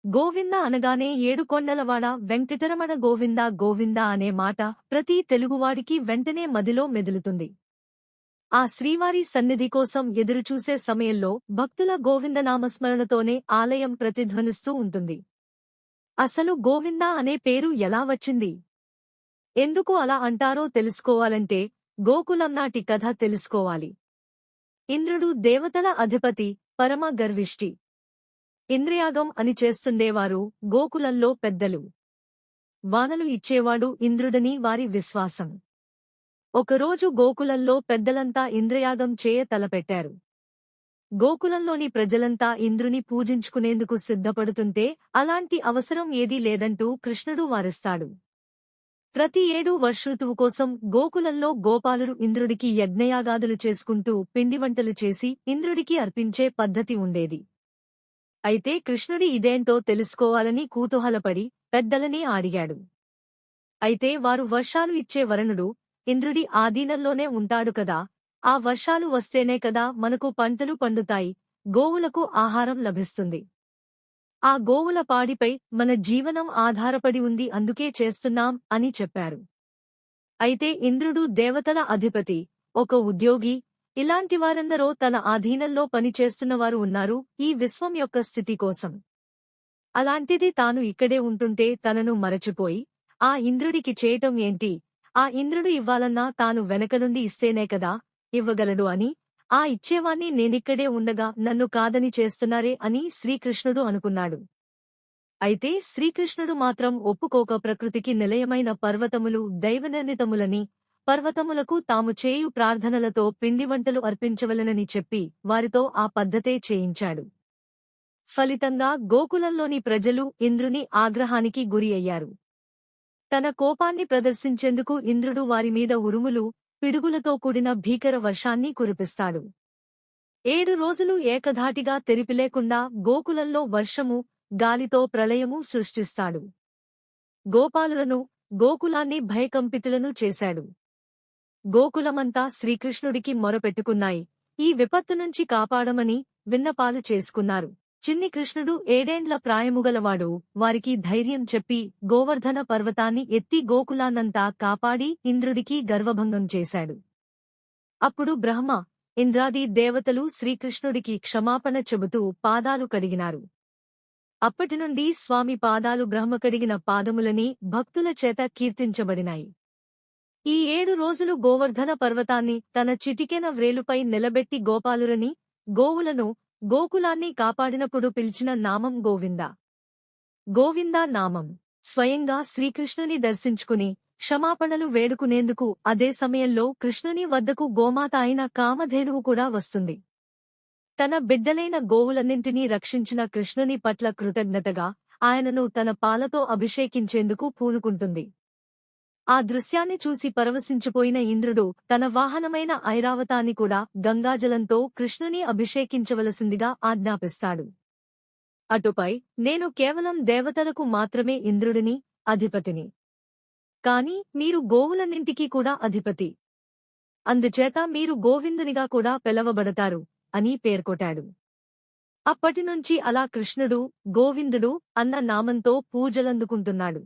గోవింద అనగానే ఏడుకొండలవాడ వెంకటరమణ గోవింద గోవింద అనే మాట ప్రతి తెలుగువాడికి వెంటనే మదిలో మెదులుతుంది. ఆ శ్రీవారి సన్నిధి కోసం ఎదురుచూసే సమయంలో భక్తుల గోవిందనామస్మరణతోనే ఆలయం ప్రతిధ్వనిస్తూ ఉంటుంది. అసలు గోవింద అనే పేరు ఎలా వచ్చింది? ఎందుకు అలా అంటారో తెలుసుకోవాలంటే గోకులం నాటి కథ తెలుసుకోవాలి. ఇంద్రుడు దేవతల అధిపతి, పరమ గర్విష్టి. ఇంద్రయాగం అని చేస్తుండేవారు గోకులంలో పెద్దలు. వానలు ఇచ్చేవాడు ఇంద్రుడని వారి విశ్వాసం. ఒకరోజు గోకులంలో పెద్దలంతా ఇంద్రయాగం చేయ తలపెట్టారు. గోకులంలోని ప్రజలంతా ఇంద్రుని పూజించుకునేందుకు సిద్ధపడుతుంటే అలాంటి అవసరం ఏదీ లేదంటూ కృష్ణుడు వారిస్తాడు. ప్రతి ఏడూ వర్షృతువు కోసం గోకులంలో గోపాలురు ఇంద్రుడికి యజ్ఞయాగాదులు చేసుకుంటూ పిండివంటలు చేసి ఇంద్రుడికి అర్పించే పద్ధతి ఉండేది. అయితే కృష్ణుడి ఇదేంటో తెలుసుకోవాలని కుతూహలపడి పెద్దలని అడిగాడు. అయితే వారు వర్షాలు ఇచ్చే వరుణుడు, ఇంద్రుడి ఆధీనంలోనే ఉంటాడు కదా, ఆ వర్షాలు వస్తేనే కదా మనకు పంటలు పండుతాయి, గోవులకు ఆహారం లభిస్తుంది. ఆ గోవుల పాడిపై మన జీవనం ఆధారపడి ఉంది, అందుకే చేస్తున్నాం అని చెప్పారు. అయితే ఇంద్రుడు దేవతల అధిపతి, ఒక ఉద్యోగి, ఇలాంటి వారెందరో తన ఆధీనంలో పనిచేస్తున్నవారు ఉన్నారు ఈ విశ్వం యొక్క స్థితి కోసం. అలాంటిది తాను ఇక్కడే ఉంటుంటే తనను మరచిపోయి ఆ ఇంద్రుడికి చేయటం ఏంటి? ఆ ఇంద్రుడు ఇవ్వాలన్నా తాను వెనక నుండి ఇస్తేనే కదా ఇవ్వగలడు అని, ఆ ఇచ్చేవాణ్ణి నేనిక్కడే ఉండగా నన్ను కాదని చేస్తున్నారే అని శ్రీకృష్ణుడు అనుకున్నాడు. అయితే శ్రీకృష్ణుడు మాత్రం ఒప్పుకోక ప్రకృతికి నిలయమైన పర్వతములు దైవనిర్ణితములని, పర్వతములకు తాము చేయు ప్రార్థనలతో పిండివంటలు అర్పించవలెనని చెప్పి వారితో ఆ పద్ధతే చేయించాడు. ఫలితంగా గోకులంలోని ప్రజలు ఇంద్రుని ఆగ్రహానికి గురి అయ్యారు. తన కోపాన్ని ప్రదర్శించేందుకు ఇంద్రుడు వారిమీద ఉరుములు, పిడుగులతో కూడిన భీకర వర్షాన్ని కురిపిస్తాడు. 7 రోజులు ఏకధాటిగా తెరిపిలేకుండా గోకులంలో వర్షము, గాలితో ప్రళయము సృష్టిస్తాడు. గోపాలులను, గోకులాన్ని భయకంపితులను చేశాడు. గోకులమంతా శ్రీకృష్ణుడికి మొరపెట్టుకున్నాయి. ఈ విపత్తు నుంచి కాపాడమని విన్నపాలు చేసుకున్నారు. చిన్ని కృష్ణుడు 7 ప్రాయముగలవాడు. వారికి ధైర్యం చెప్పి గోవర్ధన పర్వతాన్ని ఎత్తి గోకులాన్నంతా కాపాడి ఇంద్రుడికి గర్వభంగం చేశాడు. అప్పుడు బ్రహ్మ, ఇంద్రాది దేవతలు శ్రీకృష్ణుడికి క్షమాపణ చెబుతూ పాదాలు కడిగినారు. అప్పటినుండి స్వామి పాదాలు బ్రహ్మ కడిగిన పాదములని భక్తుల చేత కీర్తించబడినాయి. ఈ 7 రోజులు గోవర్ధన పర్వతాన్ని తన చిటికెన వ్రేలుపై నిలబెట్టి గోపాలురని, గోవులను, గోకులాన్ని కాపాడినప్పుడు పిలిచిన నామం గోవింద. గోవింద నామం స్వయంగా శ్రీకృష్ణుని దర్శించుకుని క్షమాపణలు వేడుకునేందుకు అదే సమయంలో కృష్ణుని వద్దకు గోమాత అయిన కామధేనువు కూడా వస్తుంది. తన బిడ్డలైన గోవులన్నింటినీ రక్షించిన కృష్ణుని పట్ల కృతజ్ఞతగా ఆయనను తన పాలతో అభిషేకించేందుకు పూనుకుంటుంది. ఆ దృశ్యాన్ని చూసి పరవశించిపోయిన ఇంద్రుడు తన వాహనమైన ఐరావతాన్ని కూడా గంగాజలంతో కృష్ణుని అభిషేకించవలసిందిగా ఆజ్ఞాపిస్తాడు. అటుపై నేను కేవలం దేవతలకు మాత్రమే ఇంద్రుడిని, అధిపతిని. కాని మీరు గోవులన్నింటికీ కూడా అధిపతి. అందుచేత మీరు గోవిందునిగా కూడా పిలవబడతారు అని పేర్కొటాడు. అప్పటినుంచి అలా కృష్ణుడు, గోవిందుడు అన్న నామంతో పూజలందుకుంటున్నాడు.